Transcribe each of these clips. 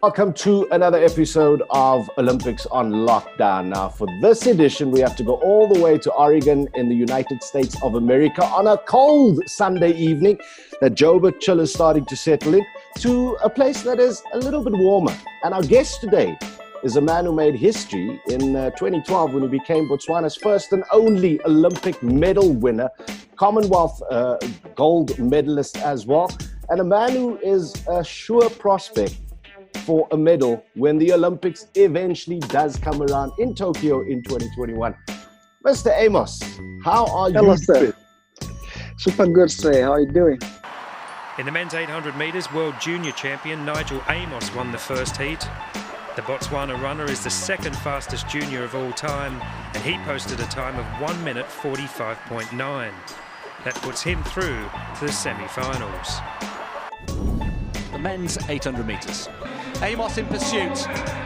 Welcome to another episode of Olympics on Lockdown. Now, for this edition, we have to go all the way to Oregon in the United States of America on a cold Sunday evening. The Joburg chill is starting to settle in to a place that is a little bit warmer. And our guest today is a man who made history in 2012 when he became Botswana's first and only Olympic medal winner, Commonwealth gold medalist as well, and a man who is a sure prospect for a medal when the Olympics eventually does come around in Tokyo in 2021. Mr. Amos, how are you? Hello, sir. Super good, sir. How are you doing? In the men's 800 metres, world junior champion Nijel Amos won the first heat. The Botswana runner is the second fastest junior of all time, and he posted a time of 1 minute 45.9. That puts him through to the semi-finals. The men's 800 metres. Amos in pursuit.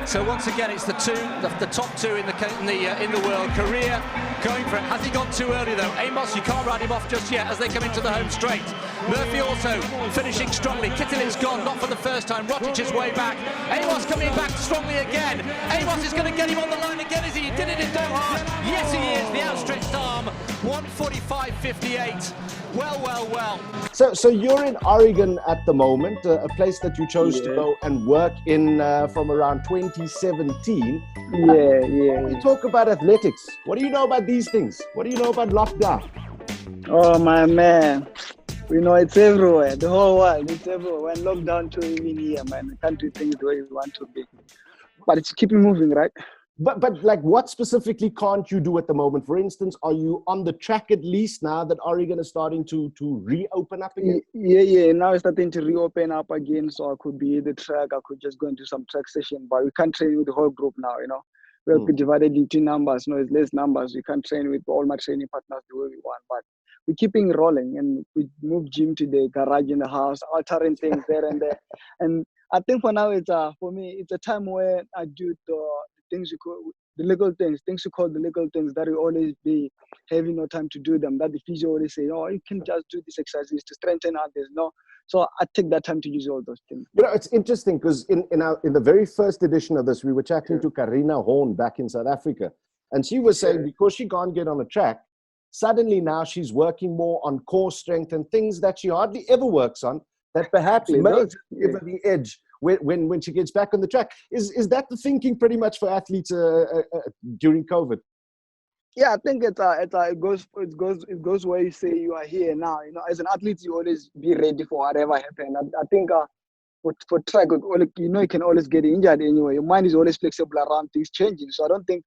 So once again, it's the top two in the world. Korea going for it. Has he gone too early though? Amos, you can't write him off just yet as they come into the home straight. Murphy also finishing strongly. Kittilin's gone, not for the first time. Rotic is way back. Amos coming back strongly again. Amos is going to get him on the line again. Is he? He did it in Doha. Yes, he is. The outstretched arm. 1:45.58. Well. So you're in Oregon at the moment, a place that you chose to go and work in from around 2017. Yeah. We talk about athletics. What do you know about these things? What do you know about lockdown? Oh, my man. We know it's everywhere. The whole world, it's everywhere. When lockdown to even here, man. The country things the way we want to be. But it's keeping moving, right? But like, what specifically can't you do at the moment? For instance, are you on the track at least now that Oregon is starting to reopen up again? Yeah. Now it's starting to reopen up again, so I could be the track. I could just go into some track session, but we can't train with the whole group now. We have to divide it into numbers. It's less numbers. We can't train with all my training partners the way we want, but we're keeping rolling, and we moved gym to the garage in the house, altering things there and there. And I think for now, for me, it's a time where I do the things you call the legal things that will always be having no time to do them. That the physio always say, oh, you can just do these exercises to strengthen others. No, so I take that time to use all those things. It's interesting because in the very first edition of this, we were chatting to Karina Horn back in South Africa, and she was saying because she can't get on a track, suddenly now she's working more on core strength and things that she hardly ever works on, that perhaps may give her the edge when she gets back on the track. Is that the thinking pretty much for athletes during COVID? Yeah, I think it goes where you say you are here now. As an athlete, you always be ready for whatever happens. I think for track, you can always get injured anyway. Your mind is always flexible around things changing. So I don't think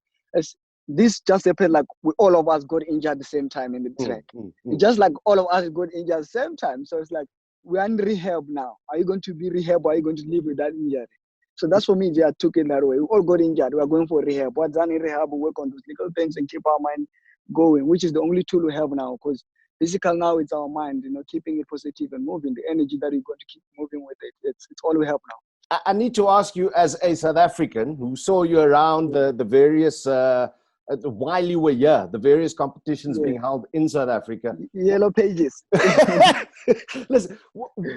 this just happened like all of us got injured at the same time in the track. It's just like all of us got injured at the same time. So it's like, we're in rehab now. Are you going to be rehab or are you going to live with that injury? So that's for me, I took it that way. We all got injured. We are going for rehab. What's done in rehab, we work on those little things and keep our mind going, which is the only tool we have now. Because physical now, it's our mind, keeping it positive and moving. The energy that we're going to keep moving with it. It's all we have now. I need to ask you, as a South African who saw you around the various, while you were here, the various competitions being held in South Africa. Yellow pages. Listen,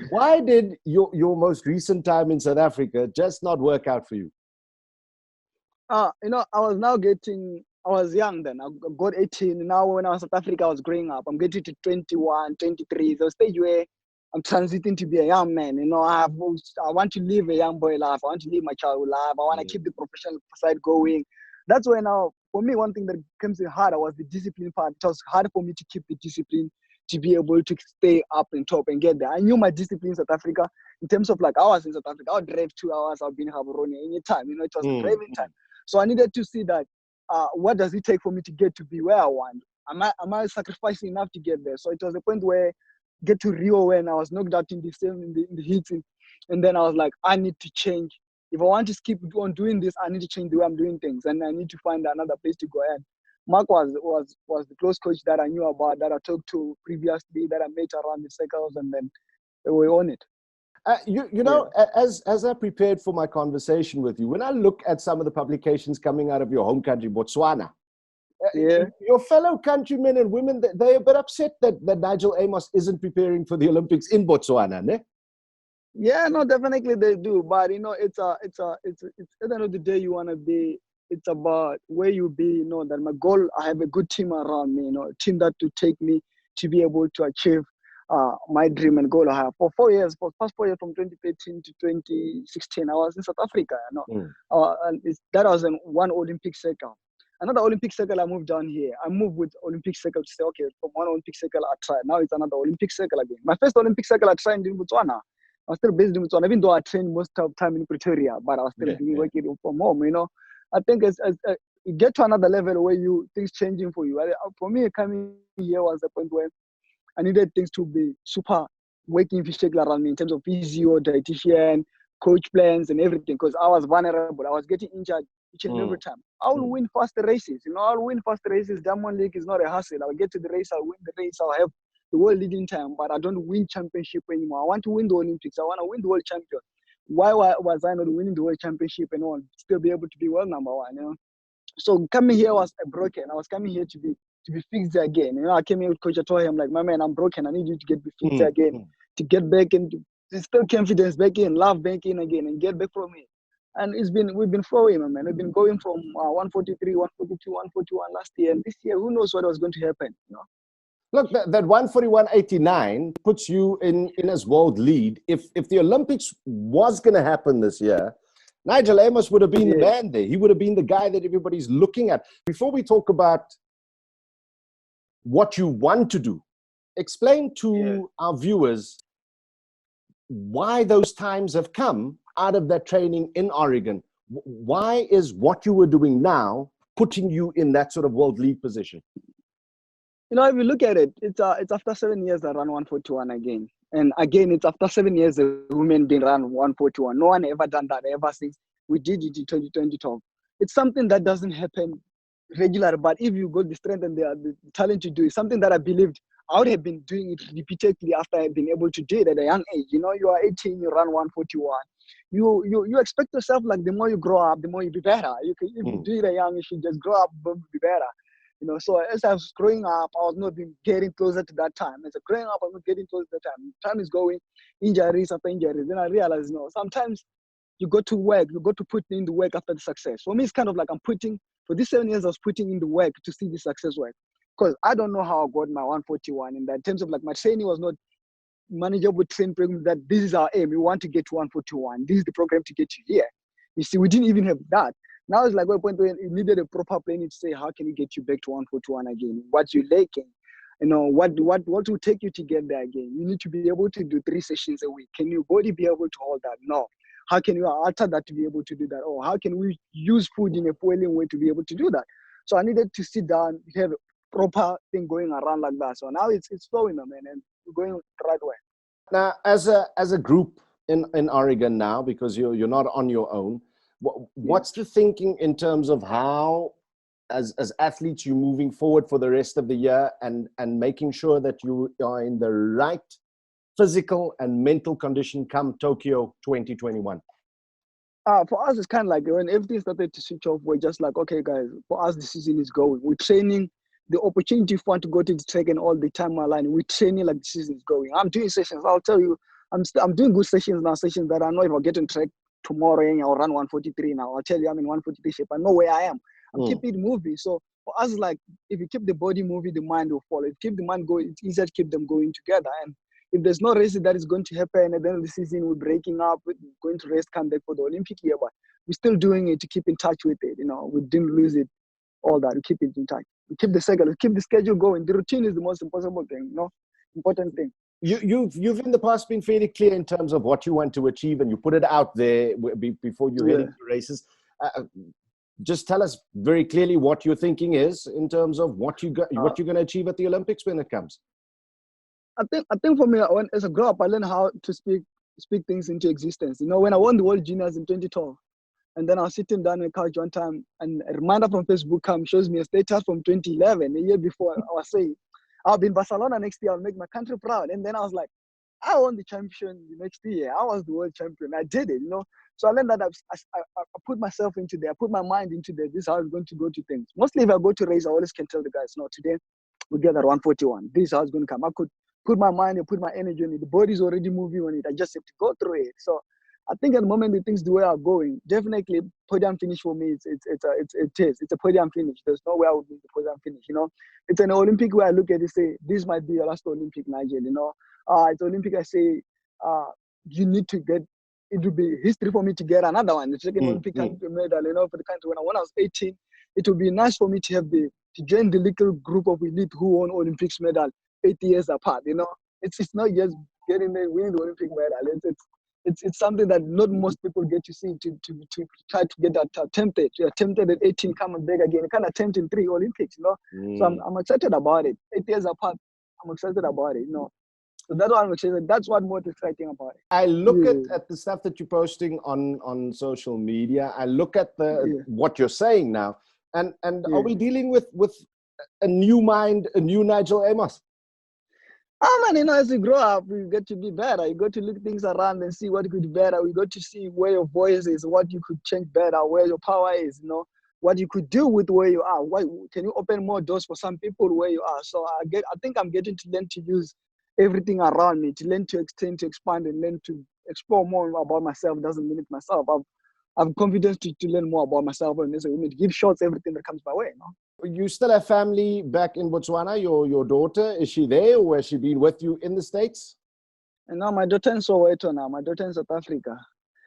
why did your most recent time in South Africa just not work out for you? I was young then. I got 18. Now when I was in South Africa, I was growing up. I'm getting to 21, 23. The stage where I'm transiting to be a young man. I want to live a young boy life. I want to live my childhood life. I want to keep the professional side going. That's why now, for me, one thing that comes in harder was the discipline part. It was hard for me to keep the discipline to be able to stay up and top and get there. I knew my discipline in South Africa in terms of I was in South Africa. I would drive 2 hours. I'll be in Gaborone anytime. It was driving time. So I needed to see that what does it take for me to get to be where I want? Am I sacrificing enough to get there? So it was a point where get to Rio when I was knocked out in the heat, and then I was like, I need to change. If I want to keep on doing this, I need to change the way I'm doing things, and I need to find another place to go. And Mark was the close coach that I knew about, that I talked to previously, that I met around the circles, and then we were on it. As I prepared for my conversation with you, when I look at some of the publications coming out of your home country, Botswana, your fellow countrymen and women, they're a bit upset that Nijel Amos isn't preparing for the Olympics in Botswana, ne? Yeah, no, definitely they do. But it's at the end of the day, you wanna be. It's about where you be. You know that my goal. I have a good team around me. You know, a team that to take me to be able to achieve my dream and goal I have for 4 years. For past 4 years, from 2013 to 2016, I was in South Africa. You know, Mm. that was in one Olympic cycle. Another Olympic cycle, I moved down here. I moved with Olympic cycle to say, okay, from one Olympic cycle I tried. Now it's another Olympic cycle again. My first Olympic cycle I tried in Botswana. I was still based in Botswana, even though I trained most of the time in Pretoria, but I was still Yeah, doing yeah. working from home. You know, I think as you get to another level where things changing for you. For me, coming here was the point where I needed things to be super working physical around me in terms of physio, dietitian, coach plans, and everything. Because I was vulnerable. I was getting injured each and every Mm. time. I will Mm. win faster races. You know, I'll win faster races. Diamond League is not a hassle. I'll get to the race. I'll win the race. I'll have the world leading time. But I don't win championship anymore. I want to win the Olympics. I want to win the world champion. Why was I not winning the world championship and all? Still be able to be world number one. You know. So coming here was broken. I was coming here to be fixed again. You know, I came here with Coach. I told him like, my man, I'm broken. I need you to get me fixed Mm. again, Mm. to get back into instill confidence back in, love back in again, and get back from it. And we've been flowing, my man. We've been going from 143, 142, 141 last year, and this year, who knows what was going to happen? You know. Look, that 141.89 puts you in as world lead. If the Olympics was going to happen this year, Nijel Amos would have been the Yeah, man there. He would have been the guy that everybody's looking at. Before we talk about what you want to do, explain yeah. to our viewers why those times have come out of that training in Oregon. Why is what you were doing now putting you in that sort of world lead position? You know, if you look at it, it's after 7 years I run 141 again. And again, it's after 7 years the women been run 141. No one ever done that ever since we did it in 2012. It's something that doesn't happen regular, but if you got the strength and the talent to do it, something that I believed I would have been doing it repeatedly after I've been able to do it at a young age. You know, you are 18, you run 141. You expect yourself like the more you grow up, the more you be better. If you Mm. do it at young, you should just grow up, be better. You know, so as I was growing up, I was not getting closer to that time. As I growing up, I was not getting closer to that time. Time is going, injuries after injuries. Then I realized, you know, sometimes you got to work, you got to put in the work after the success. For me, it's kind of like for these 7 years, I was putting in the work to see the success work. Because I don't know how I got my 141 in that. In terms of like my training was not manageable train program that this is our aim. We want to get to 141. This is the program to get you here. You see, we didn't even have that. Now it's like a point where you needed a proper planning to say, how can we get you back to 141 again? What you're lacking? You know, what will take you to get there again? You need to be able to do 3 sessions a week. Can your body be able to hold that? No. How can you alter that to be able to do that? Or how can we use food in a fueling way to be able to do that? So I needed to sit down, have a proper thing going around like that. So now it's flowing, man, and we're going the right way. Now, as a group in Oregon now, because you're not on your own, Yeah. what's the thinking in terms of how, as athletes, you're moving forward for the rest of the year and making sure that you are in the right physical and mental condition come Tokyo 2021? For us, it's kind of like when everything started to switch off, we're just like, okay, guys, for us, the season is going. We're training. The opportunity for to go to the track and all the time aligning. We're training like the season is going. I'm doing sessions. I'll tell you, I'm doing good sessions now, sessions that I know if I get on track tomorrow and I'll run 143 now. I'll tell you I'm in 143 shape. I know where I am. I'm Mm. keeping it moving. So for us, like, if you keep the body moving, the mind will follow. If you keep the mind going, it's easier to keep them going together. And if there's no race that is going to happen at the end of the season, we're breaking up, we're going to rest, come back for the Olympic year, but we're still doing it to keep in touch with it. You know, we didn't lose it, all that. We keep it in touch. We keep the cycle, we keep the schedule going. The routine is the most important thing, you know, important thing. You've in the past been fairly clear in terms of what you want to achieve, and you put it out there before you head Yeah. into races. Just tell us very clearly what your thinking is in terms of what you're going to achieve at the Olympics when it comes. I think for me, as I grow up, I learned how to speak things into existence. You know, when I won the World Juniors in 2012, and then I was sitting down on the couch one time, and a reminder from Facebook shows me a status from 2011, a year before. I was saying, I'll be in Barcelona next year. I'll make my country proud. And then I was like, I won the champion the next year. I was the world champion. I did it, you know. So I learned that I put myself into there. I put my mind into there. This is how I'm going to go to things. Mostly if I go to race, I always can tell the guys, no, today we get at 141. This is how it's going to come. put my mind and put my energy on it. The body's already moving on it. I just have to go through it. So I think at the moment the things the way are going, definitely podium finish for me. It's a podium finish. There's no way I would win the podium finish. You know, it's an Olympic where I look at it, say this might be your last Olympic, Nigel. You know, it's Olympic. I say you need to get. It would be history for me to get another one, the second Olympic medal. You know, for the country. When I was 18, it would be nice for me to have to join the little group of elite who won Olympics medal 8 years apart. You know, it's not just getting there, winning the Olympic medal. It's something that not most people get to see to try to get that attempted. You're tempted at 18, come and back again. You can't attempt in 3 Olympics, you know. So I'm excited about it. 8 years apart, I'm excited about it, you know. So that's what I'm excited. That's what more exciting about it. I look at the stuff that you're posting on social media. I look at what you're saying now, and are we dealing with a new mind, a new Nijel Amos? Man, you know, as you grow up, you get to be better. You got to look things around and see what could be better. We got to see where your voice is, what you could change better, where your power is, you know, what you could do with where you are. Why can you open more doors for some people where you are? So I think I'm getting to learn to use everything around me, to learn to extend, to expand, and learn to explore more about myself. Doesn't limit myself. I've confidence to learn more about myself and to give shots everything that comes my way, you know. You still have family back in Botswana? Your daughter, is she there, or has she been with you in the States? And now my daughter in Soweto now. My daughter in South Africa.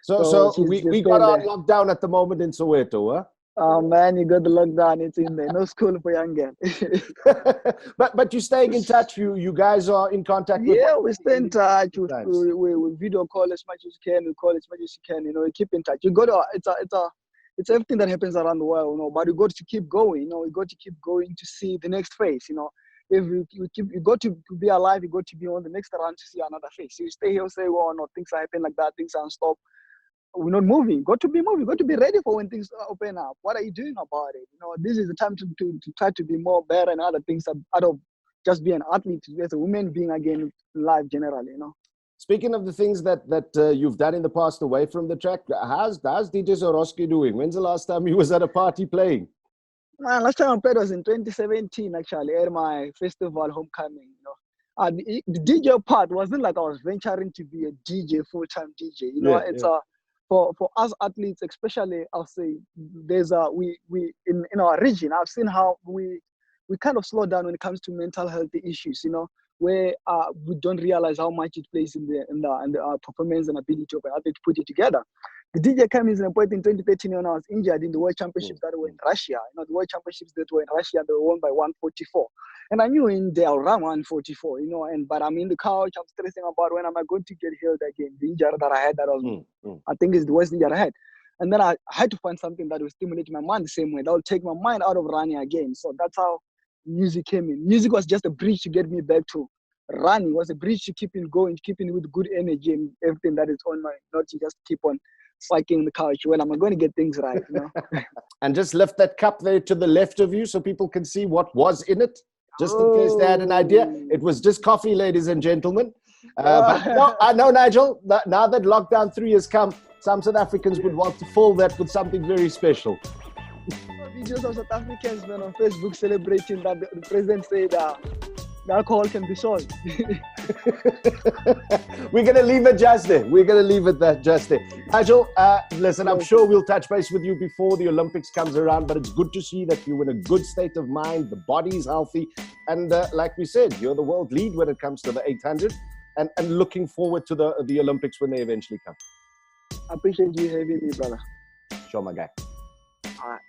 So we got our lockdown at the moment in Soweto, huh? Oh man, you got the lockdown. It's in there. No school for young girl. but you're staying in touch. You guys are in contact with. Yeah, we stay in touch. We video call as much as you can. We call as much as you can. You know, we keep in touch. You got to. It's everything that happens around the world, you know. But you got to keep going. You know, we got to keep going to see the next phase. You know, if you got to be alive, you got to be on the next round to see another phase. So you stay here, say, "Well, no, things are happening like that. Things are unstopped. We're not moving. Got to be moving. Got to be ready for when things open up. What are you doing about it? You know, this is the time to try to be more better and other things out of just be an athlete, as a woman being again in life generally. You know." Speaking of the things that you've done in the past away from the track, how's DJ Zorowski doing? When's the last time he was at a party playing? Last time I played was in 2017, actually, at my festival homecoming. You know, the DJ part wasn't like I was venturing to be a DJ, full-time DJ. You know, for us athletes, especially, I'll say there's we in our region. I've seen how we kind of slow down when it comes to mental health issues. You know, where we don't realize how much it plays in the performance and ability of an athlete to put it together. The DJ came in a point in 2013 when I was injured in the World Championships that were in Russia. You know, the World Championships that were in Russia, they were won by 144. And I knew in there around 144, you know, but I'm in the couch, I'm stressing about when am I going to get healed again. The injury that I had, that was, I think is the worst injury I had. And then I had to find something that would stimulate my mind the same way. That would take my mind out of running again. So that's how music came in. Music was just a bridge to get me back to running. It was a bridge to keeping going, keeping with good energy and everything that is on my, not to just keep on spiking in the couch. Well, I'm going to get things right, you know. And just lift that cup there to the left of you so people can see what was in it, just in case they had an idea. It was just coffee, ladies and gentlemen. But no, I know, Nigel, now that lockdown 3 has come, some South Africans would want to fill that with something very special. Videos of South Africans on Facebook celebrating that the president said the alcohol can be sold. We're going to leave it just there. We're going to leave it just there. Nigel, listen, I'm sure we'll touch base with you before the Olympics comes around, but it's good to see that you're in a good state of mind. The body's healthy. And like we said, you're the world lead when it comes to the 800 and looking forward to the Olympics when they eventually come. I appreciate you having me, brother. Sure, my guy. All right.